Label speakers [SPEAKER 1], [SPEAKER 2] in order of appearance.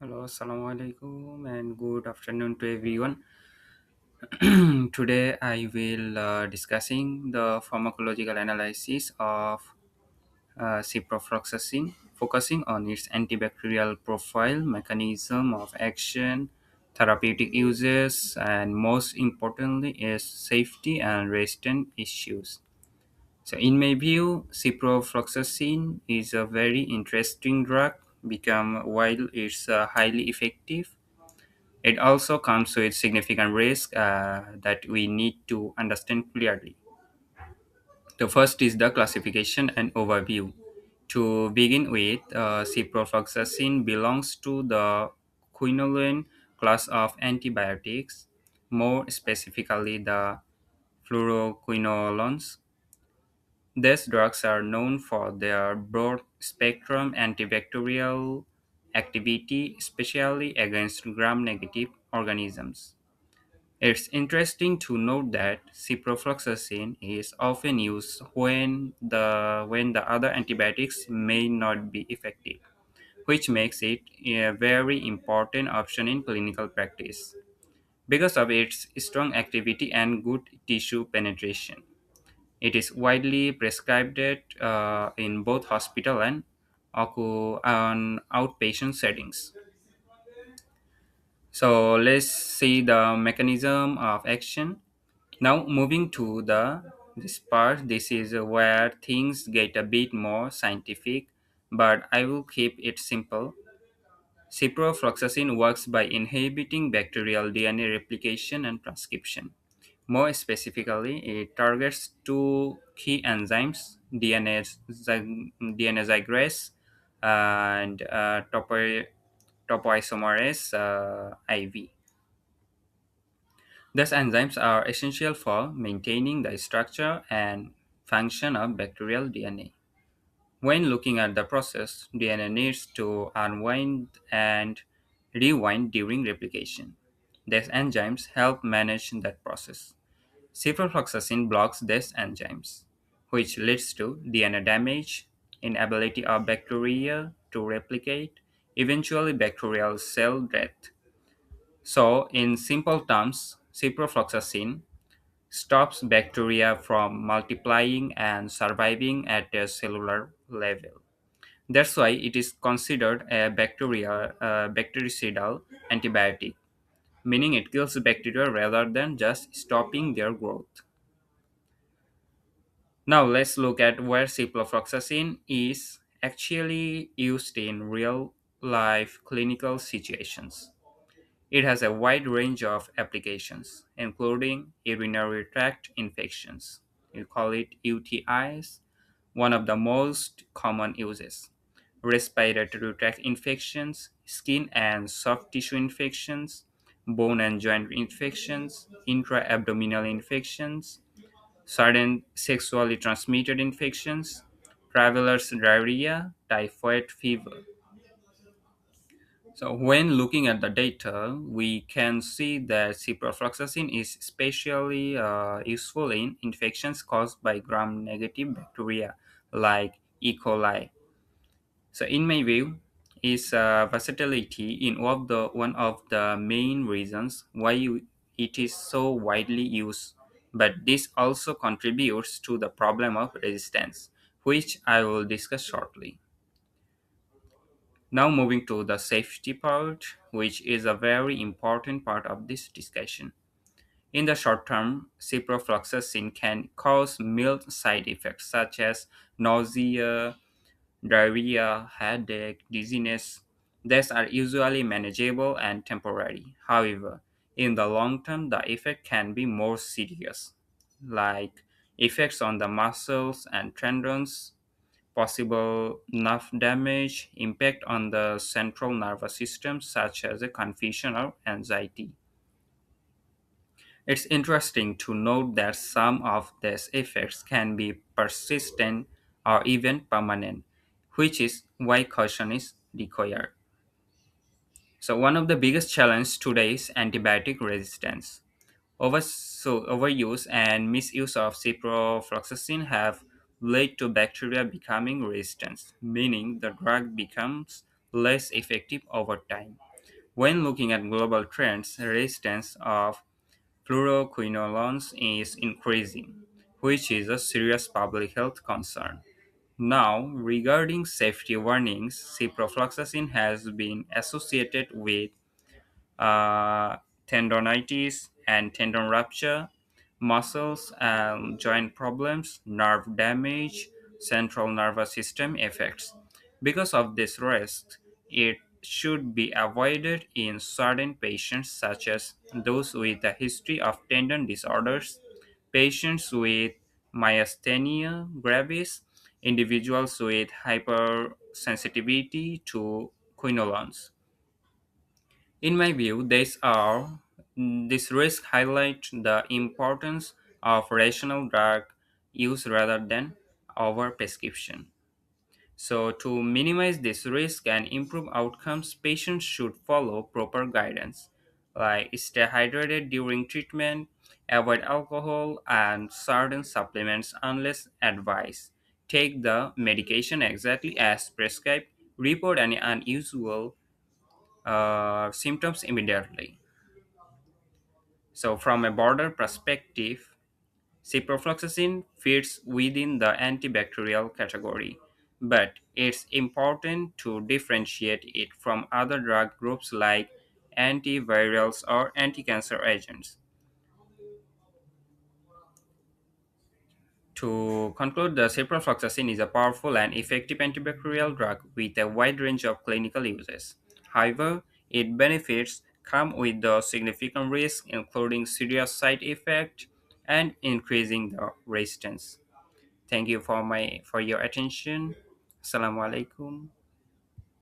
[SPEAKER 1] Hello, assalamu alaikum, and good afternoon to everyone. Today, I will discussing the pharmacological analysis of ciprofloxacin, focusing on its antibacterial profile, mechanism of action, therapeutic uses, and most importantly, its safety and resistant issues. So, in my view, ciprofloxacin is a very interesting drug. While it's highly effective, it also comes with significant risk that we need to understand clearly. The first is the classification and overview. To begin with, ciprofloxacin belongs to the quinoline class of antibiotics, more specifically the fluoroquinolones. These drugs are known for their broad spectrum antibacterial activity, especially against gram negative organisms. It's interesting to note that ciprofloxacin is often used when the other antibiotics may not be effective, which makes it a very important option in clinical practice because of its strong activity and good tissue penetration. It is widely prescribed in both hospital and outpatient settings. So let's see the mechanism of action. Now moving to this part, this is where things get a bit more scientific, but I will keep it simple. Ciprofloxacin works by inhibiting bacterial DNA replication and transcription. More specifically, it targets two key enzymes, DNA zygrase and topoisomerase IV. These enzymes are essential for maintaining the structure and function of bacterial DNA. When looking at the process, DNA needs to unwind and rewind during replication. These enzymes help manage that process. Ciprofloxacin blocks these enzymes, which leads to DNA damage, inability of bacteria to replicate, eventually bacterial cell death. So, in simple terms, ciprofloxacin stops bacteria from multiplying and surviving at a cellular level. That's why it is considered a bactericidal antibiotic, meaning it kills bacteria rather than just stopping their growth. Now let's look at where ciprofloxacin is actually used in real life clinical situations. It has a wide range of applications, including urinary tract infections. We call it UTIs, one of the most common uses. Respiratory tract infections, skin and soft tissue infections, bone and joint infections, intra abdominal infections, certain sexually transmitted infections, traveler's diarrhea, typhoid fever. So when looking at the data, we can see that ciprofloxacin is especially useful in infections caused by gram-negative bacteria like E. coli. So in my view, its versatility in one of the main reasons why it is so widely used. But this also contributes to the problem of resistance, which I will discuss shortly. Now moving to the safety part, which is a very important part of this discussion. In the short term, ciprofloxacin can cause mild side effects such as nausea, diarrhea, headache, dizziness. These are usually manageable and temporary. However, in the long term, the effect can be more serious, like effects on the muscles and tendons, possible nerve damage, impact on the central nervous system, such as a confusion or anxiety. It's interesting to note that some of these effects can be persistent or even permanent, which is why caution is required. So, one of the biggest challenges today is antibiotic resistance. Overuse and misuse of ciprofloxacin have led to bacteria becoming resistant, meaning the drug becomes less effective over time. When looking at global trends, resistance of fluoroquinolones is increasing, which is a serious public health concern. Now, regarding safety warnings, ciprofloxacin has been associated with uh, tendonitis and tendon rupture, muscles and joint problems, nerve damage, central nervous system effects. Because of this risk, it should be avoided in certain patients, such as those with a history of tendon disorders, patients with myasthenia gravis, individuals with hypersensitivity to quinolones. In my view, these risks highlight the importance of rational drug use rather than overprescription. So, to minimize this risk and improve outcomes, patients should follow proper guidance, like stay hydrated during treatment, avoid alcohol and certain supplements unless advised, take the medication exactly as prescribed, report any unusual symptoms immediately. So, from a broader perspective, ciprofloxacin fits within the antibacterial category, but it's important to differentiate it from other drug groups like antivirals or anti-cancer agents. To conclude, the ciprofloxacin is a powerful and effective antibacterial drug with a wide range of clinical uses. However, its benefits come with the significant risks, including serious side effects and increasing the resistance. Thank you for your attention. Assalamu alaikum.